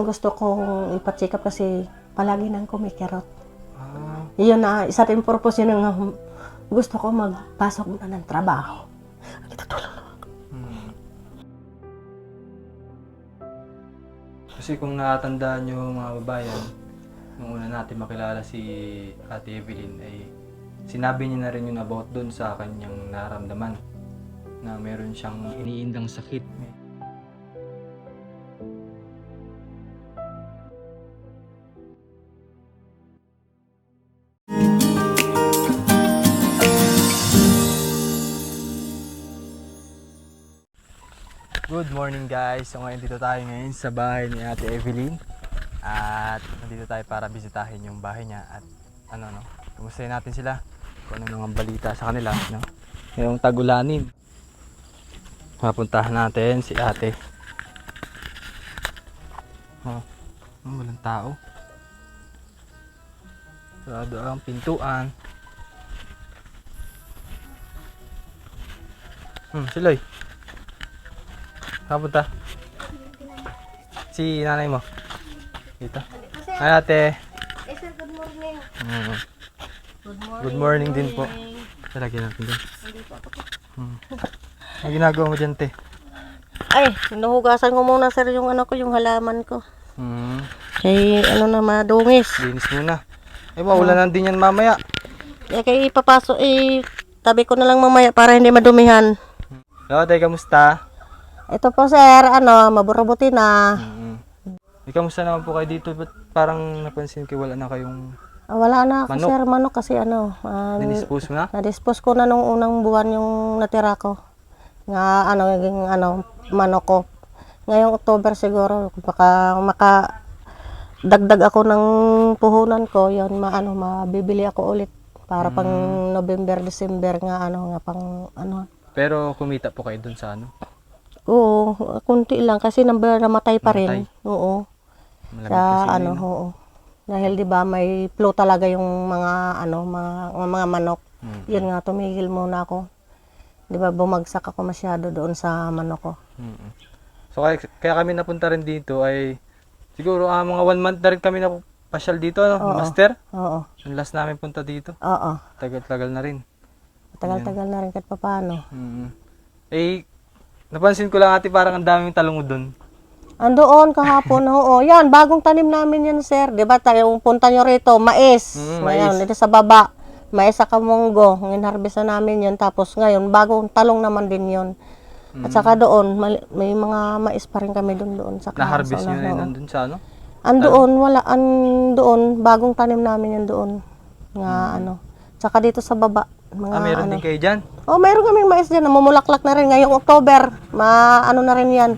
ang gusto kong ipa-check up kasi palagi nang kumikirot. Ah, Yun na, isa rin purpose yun ng gusto ko magpasok na ng trabaho. Itutulong na. hmm. Kasi kung nakatandaan nyo mga babayan, nung una natin makilala si Ate Evelyn ay sinabi niya na rin yun about doon sa kanyang naramdaman na meron siyang iniindang sakit. Good morning guys! So ngayon dito tayo ngayon sa bahay ni Ate Evelyn at nandito tayo para bisitahin yung bahay niya at kumustahin natin sila kung ano mga balita sa kanila, no? Ngayong tagulanin. Mapuntahan natin si Ate. Walang tao. Sarado ang pintuan. Siloy. Kapunta. Si nanay mo. Dito. Hi Ate. Eh sir, good morning. Good morning din po. Talagyan natin din. Ang ginagawa mo dyan, te? Ay, hinuhugasan ko muna sir yung yung halaman ko. Kay na madungis. Linis muna. Maulan din yan mamaya. Kay ipapasok, tabi ko na lang mamaya para hindi madumihan. Hello, te, kamusta? Ito po sir, maburubuti na. Kamusta naman po kayo dito? Ba't parang napansin ko wala na kayong Wala na ako manok? sir, manok kasi Dinispose mo na? na-dispose ko na nung unang buwan yung natira ko. Nga naging manok ko. Ngayong October siguro, baka dagdag ako ng puhunan ko, yun mabibili ako ulit para pang November, December nga pang Pero kumita po kayo dun sa Oo, kunti lang kasi namatay pa rin. Oo. Malamig Sa kasi yun, oo. Dahil 'di ba may flu talaga yung mga manok. Yun nga tumigil muna ako. 'Di ba bumagsak ako masyado doon sa manok ko. So kaya kami napunta rin dito ay siguro mga 1 month na rin kami na pasyal dito, no? Oo. Master? Oo. Yung last namin punta dito. Oo. Tagal-tagal na rin. Tagal-tagal na rin kahit papaano. Napansin ko lang ate parang ang daming talong doon. Andoon kahapon, oo. Yan, bagong tanim namin yan, sir. 'Di ba tayo punta nyo rito, mais. Mais. Ngayon, dito sa baba, mais sa kamunggo. Ngayon, harvest na namin yan. Tapos ngayon, bagong talong naman din yon. At saka doon, may mga mais pa rin kami doon sa Na-harvest nyo na yun nandun sa Andoon, wala. Andoon, bagong tanim namin yan doon. Nga Saka dito sa baba. Meron din kayo dyan? Mayroon kaming mais dyan. Namumulaklak na rin. Ngayong October, na rin yan.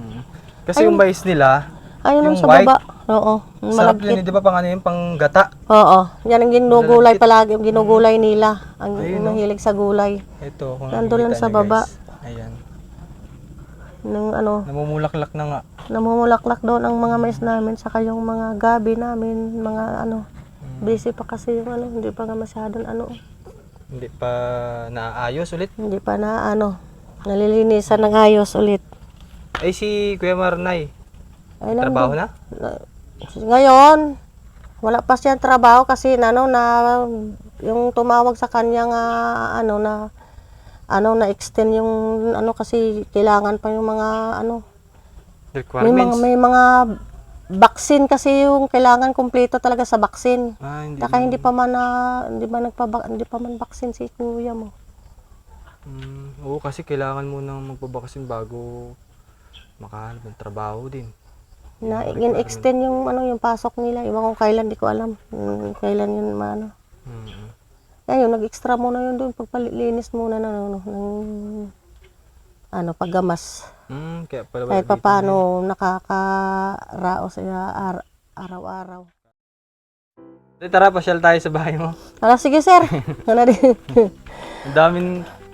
Kasi yung mais nila, Ayun yung sa white, baba. Oo. sarap yun, di ba yung pang gata? Oo. Yan ang ginugulay palagi. Ang ginugulay nila. Ang mahilig sa gulay. Ito, kung Nandun lang nakikita sa nyo, baba. guys. Ayan. Nung Namumulaklak na nga. namumulaklak doon ang mga mais namin. Saka yung mga gabi namin. Mga busy pa kasi yung hindi pa nga masyadong Hindi pa naayos ulit. Hindi pa na nalilinisan ng ayos ulit. Ay si Kuya Marnay, Ay, trabaho na? Ngayon, wala pa siyang trabaho kasi na yung tumawag sa kanya nga na extend yung kasi kailangan pa yung mga Requirements? may mga vaccine kasi yung kailangan kumpleto talaga sa vaccine. Hindi Taka hindi pa man vaccine si kuya mo. Oo, kasi kailangan mo nang magpabaksin bago makahanap ng trabaho din. In-extend yung yung pasok nila. Iwan ko kailan, di ko alam. Kailan yun Ngayon, nag-extra muna yun doon. Pagpalinis muna ng paggamas. Kaya pala Kahit pa paano nakakaraos siya araw-araw. Tara, pasyal tayo sa bahay mo. Sige sir.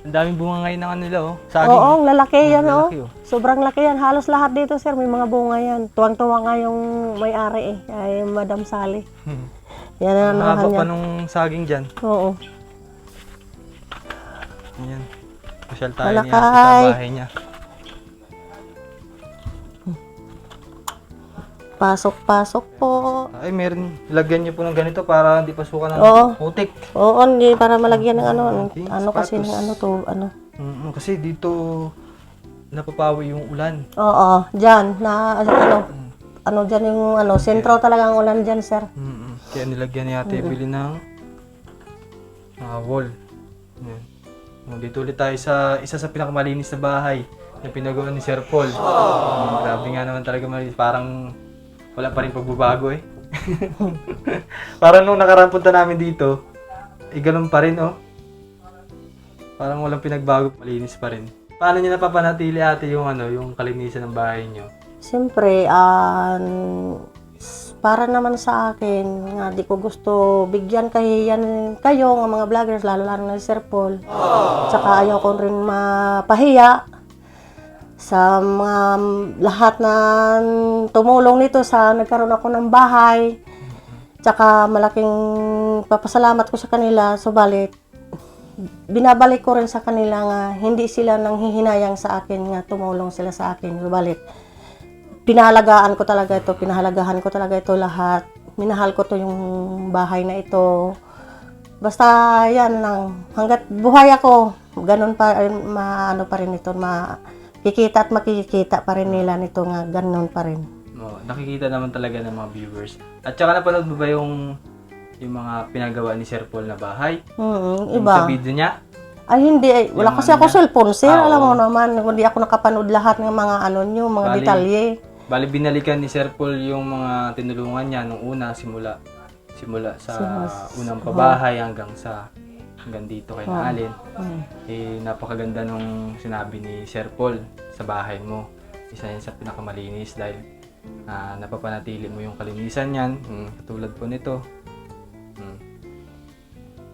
Ang daming bunga ngayon ng nila, saging. Oo, lalaki yan, lalaki, Sobrang laki yan. Halos lahat dito, sir, may mga bunga yan. Tuwang-tuwa nga yung may-ari ay Madam Sally. Yan ang haba pa kanya. nung saging dyan. Oo. Ayan. Pasyal tayo Malakay. niya sa bahay niya. Pasok-pasok po. Ay, meron. Lagyan niyo po ng ganito para hindi pasukan ng Oo. putik. Oo, hindi para malagyan ng ano. Okay, Ano kasi sapatos. ng ano to, ano. Kasi dito napapawi yung ulan. Oo, dyan, na, ano dyan yung, ano, sentro talaga ang ulan dyan, sir. Kaya nilagyan ni Ate Evelyn ng wall. Yan. Dito ulit tayo sa isa sa pinakamalinis na bahay na pinagawa ni Sir Paul. Grabe nga naman talaga malinis. Parang wala pa rin pagbabago eh. Parang nung nakaraan punta namin dito, ganun pa rin oh. Parang walang pinagbago, malinis pa rin. Paano niyo napapanatili ate yung yung kalinisan ng bahay niyo? Siyempre, para naman sa akin, nga di ko gusto bigyan kayo, ng mga vloggers, lalo na si Sir Paul. Tsaka ayaw ko rin mapahiya sa mga lahat na tumulong nito sa nagkaroon ako ng bahay. Tsaka malaking papasalamat ko sa kanila, subalit binabalik ko rin sa kanila nga hindi sila nanghihinayang sa akin nga tumulong sila sa akin. Subalit pinahalagahan ko talaga ito lahat. Minahal ko to yung bahay na ito. Basta yan lang, hanggat buhay ako, ganun pa ano pa rin ito, kikita at makikita pa rin nila nito nga ganun pa rin. Nakikita naman talaga ng mga viewers. At saka napanood mo ba yung mga pinagawa ni Sir Paul na bahay? Yung Iba. sa video niya? Ay hindi, wala Yung kasi ako cellphone, sir. oo. Alam mo naman, hindi ako nakapanood lahat ng mga mga Bali. detalye. Bali binalikan ni Sir Paul yung mga tinulungan niya nung una simula sa unang pabahay hanggang dito kay Naalin. Napakaganda nung sinabi ni Sir Paul sa bahay mo. Isa yan sa pinakamalinis dahil napapanatili mo yung kalinisan niyan. Katulad po nito.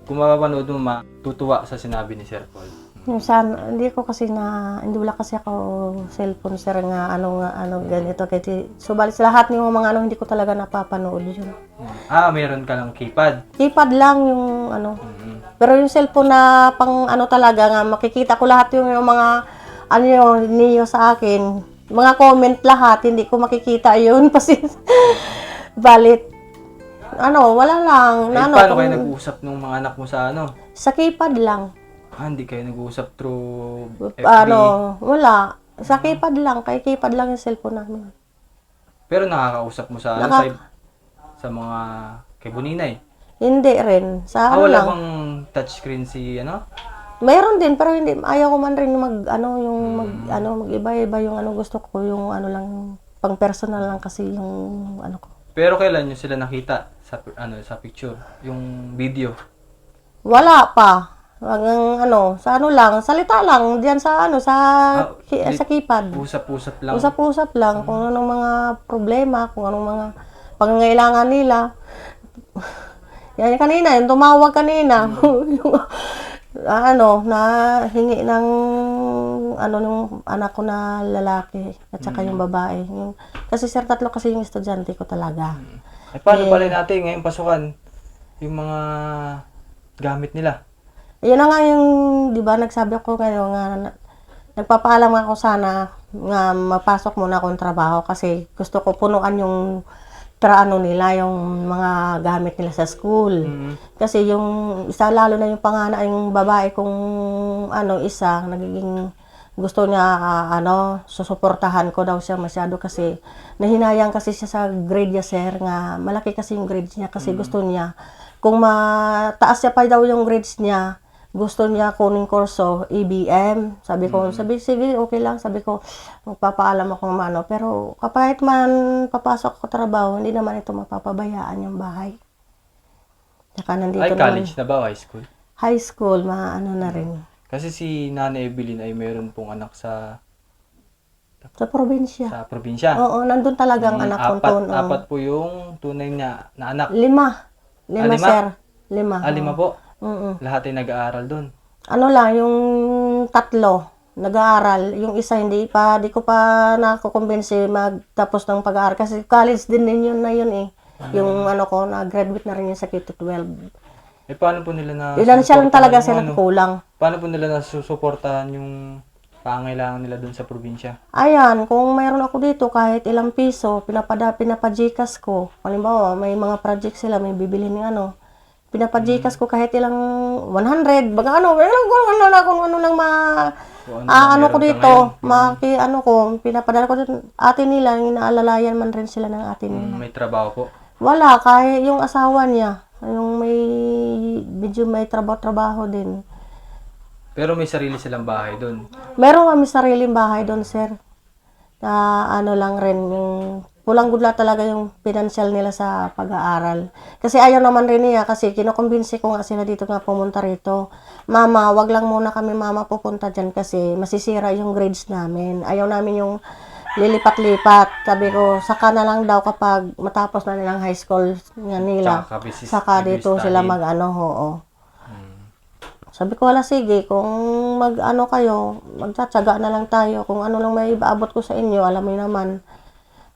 Kung mapapanood mo, matutuwa sa sinabi ni Sir Paul. Hindi wala kasi ako cellphone, sir, nga ganito. Kasi subalit sa lahat ng mga hindi ko talaga napapanood yun. Meron ka lang keypad. Keypad lang yung Pero yung cellphone na pang talaga nga, makikita ko lahat yung mga niyo sa akin. Mga comment lahat, hindi ko makikita yun. Balit, wala lang. Paano kayo nag-uusap ng mga anak mo sa Sa keypad lang. Hindi kayo nag-uusap through FB? Wala. Sa keypad lang. Kay keypad lang yung cellphone namin. Pero nakakausap mo sa sa mga kay Buninay? Hindi rin. Sa wala lang. bang touchscreen si Mayroon din, pero hindi, ayaw ko man rin mag-iba-iba yung gusto ko, yung lang, pang personal lang kasi yung ko. Pero kailan nyo sila nakita sa picture, yung video? Wala pa. Hanggang sa lang, salita lang diyan sa sa keypad. Usap-usap lang. Usap-usap lang kung anong mga problema, kung anong mga pangangailangan nila. Yan kanina, yung tumawag kanina. Na hingi ng nung anak ko na lalaki at saka yung babae. Kasi sir, 3 kasi yung estudyante ko talaga. Paano pala natin ngayong pasukan yung mga gamit nila? Yun na nga yung, di ba, nagsabi ako ngayon nga, nagpapaalam ako sana nga mapasok muna akong trabaho kasi gusto ko punuan yung nila, yung mga gamit nila sa school. Kasi yung isa, lalo na yung yung babae kong isa, nagiging gusto niya susuportahan ko daw siya masyado kasi nahinayang kasi siya sa grade niya, sir, nga malaki kasi yung grades niya kasi gusto niya kung mataas siya pa daw yung grades niya, gusto niya kunin kurso EBM. Sabi ko, sige, okay lang. Sabi ko, magpapaalam ako pero kapag man papasok ko trabaho, hindi naman ito mapapabayaan yung bahay. Saka nandito college na ba o high school? High school, na rin. Kasi si Nana Evelyn ay meron pong anak sa probinsya. Sa probinsya? Oo, nandun talagang anak ko. Apat po yung tunay na anak? 5, sir. 5. 5 po? Lahat ay nag-aaral doon? Lang, yung 3 nag-aaral. Yung isa di ko pa nakukumbinsi magtapos ng pag-aaral. Kasi college din yun eh. Yung na-graduate na rin yung sa K-12. Paano po nila Financial lang talaga sila kulang. Paano po nila nasusuportahan yung pangailangan nila dun sa probinsya? Ayan, kung mayroon ako dito kahit ilang piso, pinapajikas ko. Halimbawa, may mga project sila, may bibili ng ano. Pinapajikas ko kahit ilang 100, baga ano, kung ano lang Kung ano ko meron ka dito, ngayon. ano ko, pinapadala ko din atin nila, inaalalayan man rin sila ng atin nila. May trabaho po. Wala, kahit yung asawa niya, yung medyo may trabaho din. Pero may sarili silang bahay dun. Meron kami sariling bahay doon, sir. Na ano lang rin, yung kulang-gudla talaga yung financial nila sa pag-aaral. Kasi ayaw naman rin niya, kasi kinukumbinsi ko nga sila dito nga pumunta rito. Mama, wag lang muna kami mama pupunta dyan kasi masisira yung grades namin. Ayaw namin yung lilipat-lipat. Sabi ko, saka na lang daw kapag matapos na nilang high school nga nila. Saka dito sila mag-ano, oo. Sabi ko, wala, sige, kung mag-ano kayo, magtsatsaga na lang tayo. Kung ano lang may ibaabot ko sa inyo, alam mo naman,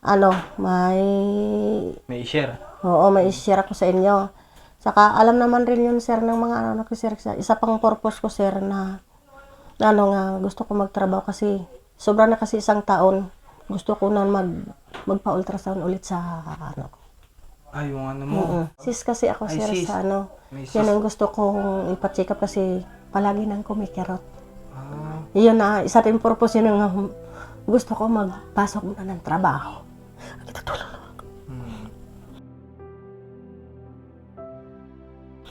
ano, May i-share. oo, may i-share ko sa inyo. Saka, alam naman rin yun, sir, ng mga ano, sir, isa pang purpose ko, sir, na, ano nga, gusto ko magtrabaho kasi, sobra na kasi isang taon, gusto ko na magpa-ultrasound ulit sa, ano, Ay, yung ano mo. sis kasi ako, Ay, sir, sis. sa ano, May sis. yan ang gusto kong ipa-check up kasi palagi nang kumikirot. Ah, Yun na, isa rin purpose yun nga gusto ko magpasok muna ng trabaho. hmm.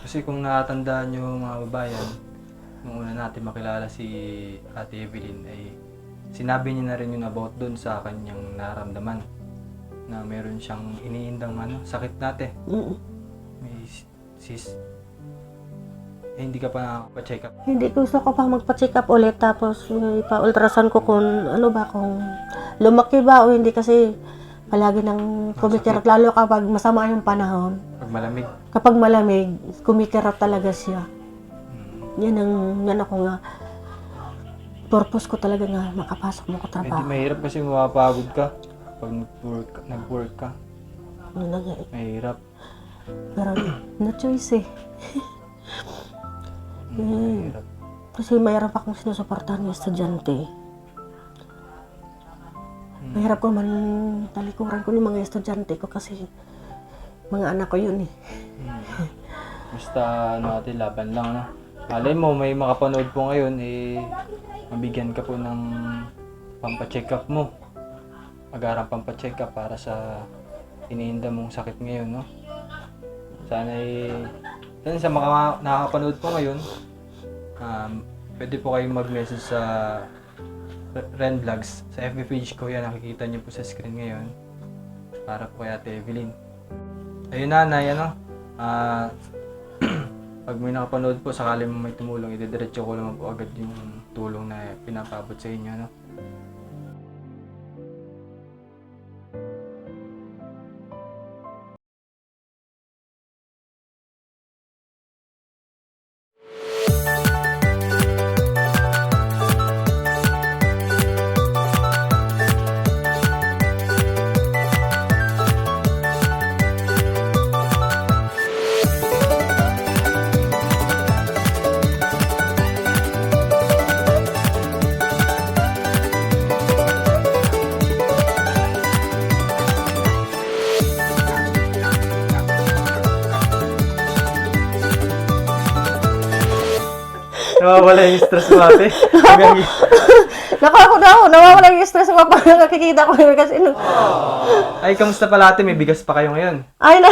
Kasi kung nakatandaan nyo mga babayan, nung una natin makilala si Ate Evelyn ay sinabi niya na rin yun about dun sa kanyang naramdaman na meron siyang iniindang sakit natin. May sis. Eh, hindi ka pa nakaka-check up. Hindi, gusto ko pa magpa-check up ulit tapos ipa-ultrasound ko kung ano ba, kung lumaki ba o hindi kasi palagi nang kumikirot lalo kapag masama yung panahon. Pag malamig. Kapag malamig, kumikirot talaga siya. Yan ako nga purpose ko talaga nga makapasok mo ko Hindi trabaho. mahirap kasi mapapagod ka pag nag-work ka. Yun na nga eh. Mahirap. Pero no choice eh. Mahirap. Kasi mayroon pa akong sinusuportahan ng estudyante. Mahirap ko man talikuran ko yung mga estudyante ko kasi mga anak ko yun eh. Basta natin laban lang, no? Malay mo, may makapanood po ngayon, mabigyan ka po ng pampacheck up mo. Mag-arang pampacheck up para sa iniinda mong sakit ngayon, no? Sana sa mga nakakapanood po ngayon, pwede po kayong mag-message sa Ren Vlogs. Sa FB page ko yan, nakikita niyo po sa screen ngayon. Para po kay Ate Evelyn. Ayun nanay, pag may nakapanood po, sakali mo may tumulong, idediretso ko naman po agad yung tulong na pinapabot sa inyo, no? Nawawala yung stress mo ate. Naku, ako daw, nawawala yung stress ko pag nakikita ko yun kasi Ay, kamusta pala ate? May bigas pa kayo ngayon. ay na,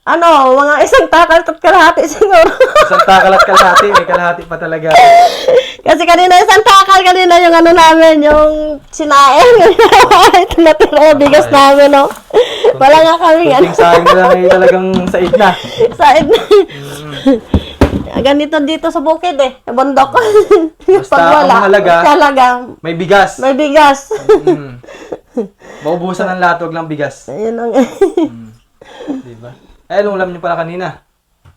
ano, mga isang takal at kalahati siguro. Isang takal at kalahati. May kalahati pa talaga. Kasi kanina isang takal, kanina yung ano namin, yung sinain. Ito natira yung bigas namin, no? Wala nga kami, Kunting sayang na lang ay talagang said na. Saan? Ganito dito sa bukid eh, sa bundok. Basta ang mahalaga, talaga, may bigas. may bigas. Maubusan ng lahat, wag lang bigas. Ayun ang... Diba? Eh, anong ulam niyo pala kanina?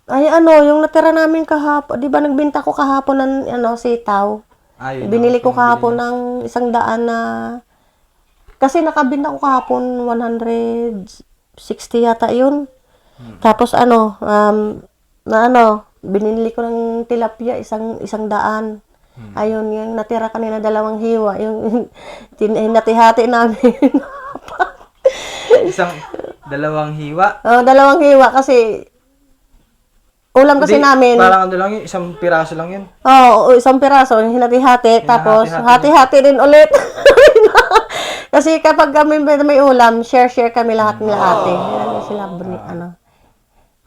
Ay ano, yung natira namin kahapon, di ba nagbenta ko kahapon ng ano, sitaw. Ayun. Binili ko kahapon ng 100 na, kasi nakabinta ko kahapon 160 yata yun. Tapos ano, binili ko ng tilapia, 100. Ayun, yung natira kanina 2 hiwa, yung hinati-hati namin. Isang, 2 hiwa. Oh, 2 hiwa kasi ulam kasi Hindi, namin. Parang ano lang yun, isang piraso lang yun. Oo, 1 piraso, hinati-hati, tapos hati-hati din ulit. Kasi kapag kami may ulam, share-share kami lahat nila ate. Yan sila, ano.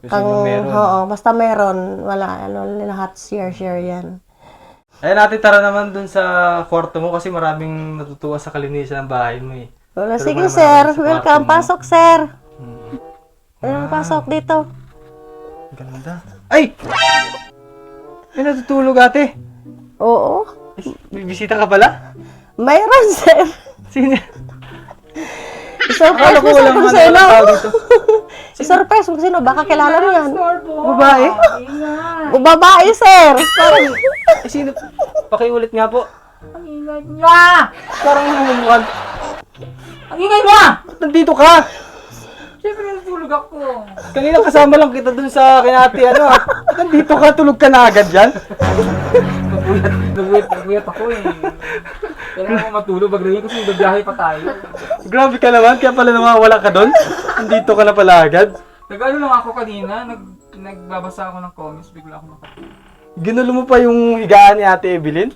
Kasi nung meron. Oo, basta meron, wala, lahat share-share yan. Ayun natin, tara naman dun sa kwarto mo kasi maraming natutuwa sa kalinisan ng bahay mo eh. Wala, Pero sige naman sir, ako sa kwarto welcome, mo. pasok sir. Pasok dito. Ganda. Ay! May natutulog ate. Oo, May bisita ka pala? mayroon sir. Sino? Surprise mo sir kung sino. tao dito. Surprise kung sino, baka kilala mo yan. Babae? O babae sir. Parang, sino? Pakiulit nga po. Ang ingay niya! Parang namumukan. Ang ingay niya! Nandito ka! Siyempre natulog ako. Kanina kasama lang kita dun sa kinati ano ah. Nandito ka, tulog ka na agad dyan? Naguyat ako eh. Kailangan ko matulog bagay kasi nagbiyahe pa tayo. Grabe ka naman, kaya pala nawawala ka dun. Nandito ka na pala agad. Nag-ano lang ako kanina, nagbabasa ako ng comments, bigla ako nakatulog. Ginulo mo pa yung higaan ni Ate Evelyn?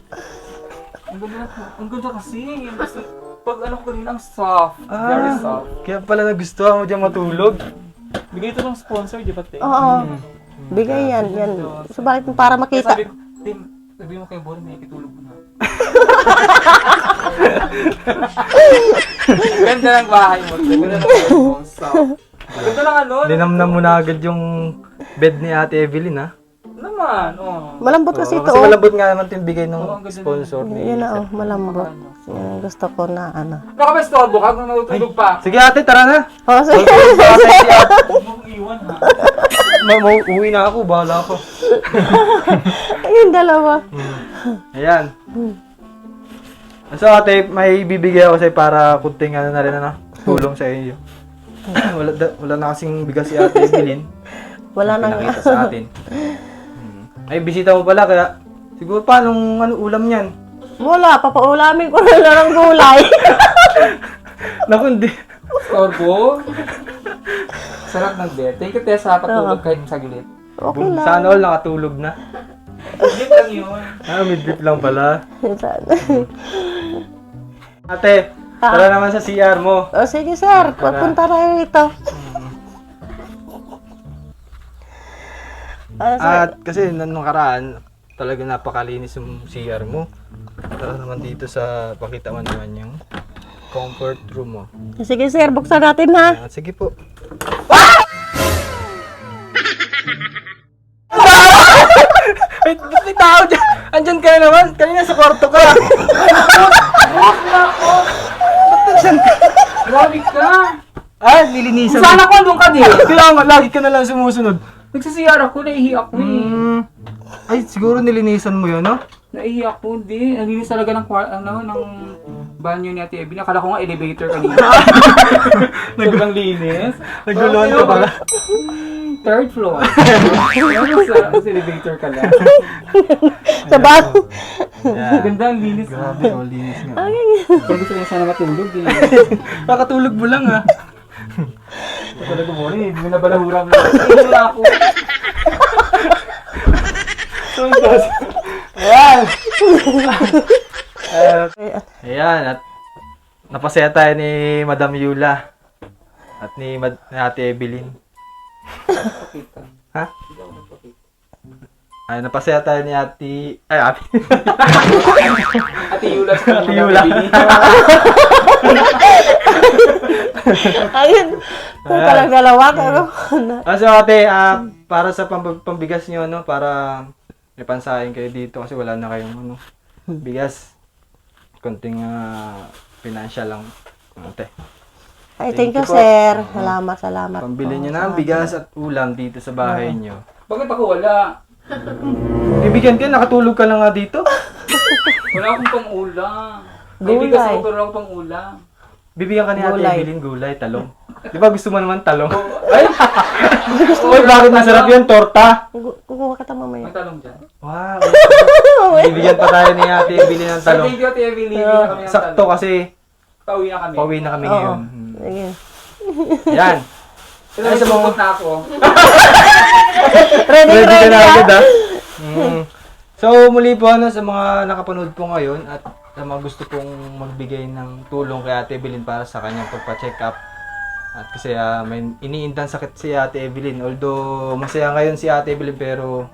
Ang ganda kasi. Basta, pag ano ko kanina, ang soft. Very soft. Kaya pala nagustuhan mo dyan matulog. Bigay ito ng sponsor, di ba, Te? Oo, bigay yan. Subalit para makita. Sabi ko, Tim, sabi mo kay Bon, may kitulog ko na. Ganda ng bahay mo, Te. Ganda ng bahay mo. Soft. Ganda lang ano. Linamnam mo na agad yung bed ni Ate Evelyn ha? Naman, oh. Malambot kasi ito. Kasi malambot nga naman yung bigay ng Oo, ang ganda sponsor ni Yun na malambot. Yan, gusto ko na ano. Baka may storbo ka kung natutulog pa. Sige ate, tara na! Oh, sige. Baka tayo si ate. Huwag mong iwan ha. Uwi na ako, bahala ako. Ayun, 2. Ayan. So ate, may bibigay ako sa'yo para kunting ano na rin ano, tulong sa iyo. wala na kasing bigas si Ate Evelyn. Wala nang Pinakita sa atin. Ay, bisita mo pala, kaya siguro paano ulam niyan? Wala, papaulamin ko na lang ng gulay. Naku, hindi. Storbo. Sarap ng bed. Thank you, Tess, ha, patulog kahit saglit. Okay lang. Sana all nakatulog na. Saglit lang yun. Midlip lang pala. Sana. Ate, tara naman sa CR mo. O sige sir, papunta na rito. At kasi nung karaan, talaga napakalinis yung CR mo. Tara naman dito sa, pakita mo naman yung comfort room mo. Sige sir, buksan natin ha. Sige po. May tao dyan! Andyan ka na naman! Kanina sa kwarto ka! Grabe ka. Nilinisan Sana ko andun ka din. Kaya nga, lagi ka na lang sumusunod. Nagsasiyar ako, naihi ako eh. Ay, siguro nilinisan mo yun, no? Naihi ako, hindi. Naglinis talaga ng, ng banyo ni Ate Ebi. Nakala ko nga elevator kanina. Sobrang linis. Naguluhan ka pala. Third floor. Sa elevator ka lang. Sa bang. Ganda ang linis. Grabe, linis nga. Pero gusto ko sana matulog eh. Kakatulog mo lang, ha? Talaga mo rin, hindi mo na balahura mo. Hindi na ako. Ayan! Ayan, at napasaya tayo ni Madam Yula at ni Ate Evelyn. Ha? Ay, napasaya tayo ni Ate... Ay, Ate... Ate Yula. Ate Yula. Ayun. Ito talagang 2. So ate, para sa pambigas nyo, ano, para may pansahin kayo dito kasi wala na kayong ano, bigas. Konting financial lang. Ate. Ay, thank you po. sir. Salamat. Pambili nyo na ang bigas at ulam dito sa bahay nyo. Bakit ako wala? Bibigyan ka, nakatulog ka lang nga dito. Wala akong pang-ulam. Gulay. May bigas ako pero wala akong pang-ulam. Bibigyan ka ni Ate Gulay. Evelyn gulay, talong. Di ba gusto mo naman talong? Ay! Uy, bakit masarap yun? Torta? Kukuha kita mamaya. Ang talong dyan. Wow! Bibigyan pa tayo ni Ate Evelyn ng So, talong. thank you, Ate Evelyn. Bili na kami ng Sakto talong. kasi Pauwi na kami. pauwi na kami Oo. ngayon. Sige. Yan. Pero may sugot na ako. Ready, Ready ka ready, na ah. agad ah. So muli po sa mga nakapanood po ngayon at sa mga gusto pong magbigay ng tulong kay Ate Evelyn para sa kanyang pagpa-check up. At kasi may iniindang sakit si Ate Evelyn. Although masaya ngayon si Ate Evelyn pero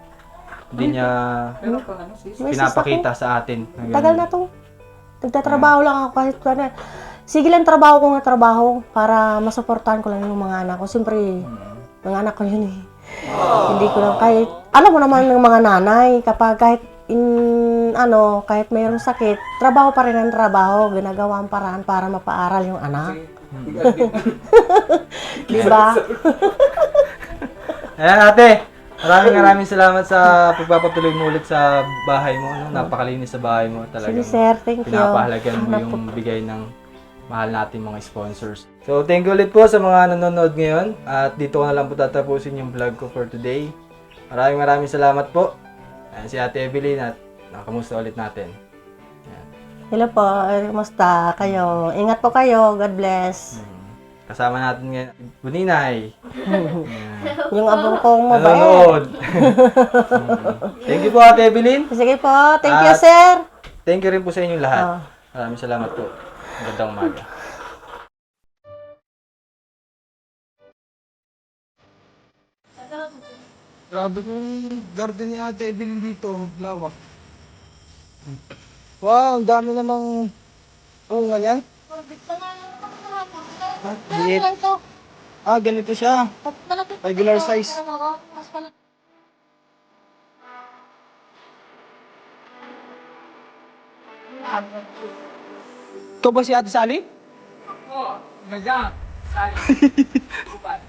hindi niya Pero kung ano, sis. May pinapakita sa atin. Na ganun. Tagal na to. Nagtatrabaho lang ako kahit ano. Sige lang trabaho ko nga trabaho para masuportahan ko lang yung mga anak ko. Siyempre, mga anak ko yun eh. Hindi ko lang kahit, alam mo naman ng mga nanay, kapag kahit kahit mayroong sakit, trabaho pa rin ang trabaho, ginagawa ang paraan para mapaaral yung anak. Di ba? Ayan ate, maraming salamat sa pagpapatuloy mo ulit sa bahay mo. Ano? Napakalinis sa bahay mo talaga. Sige sir, thank you. Pinapahalagan mo yung bigay ng mahal natin mga sponsors. So, thank you ulit po sa mga nanonood ngayon. At dito ko na lang po tatapusin yung vlog ko for today. Maraming salamat po. Ayan, si Ate Evelyn at nakamusta ulit natin. Ayan. Hello po, kumusta kayo? Ingat po kayo, God bless. Kasama natin ngayon, Buninay. Yung abong kong mabait. Nanonood. Thank you po Ate Evelyn. Sige po, thank you At- sir. Thank you rin po sa inyong lahat. Ah. Maraming salamat po. Magandang umaga. Grabe kong garden ni Ate Evelyn dito. Lawak. Wow, ang dami namang... Oh, ganyan? Liit. Ah, ganito siya. Regular size. Ito ba si Ate Sally? Oo, maganda. Sali. Upan.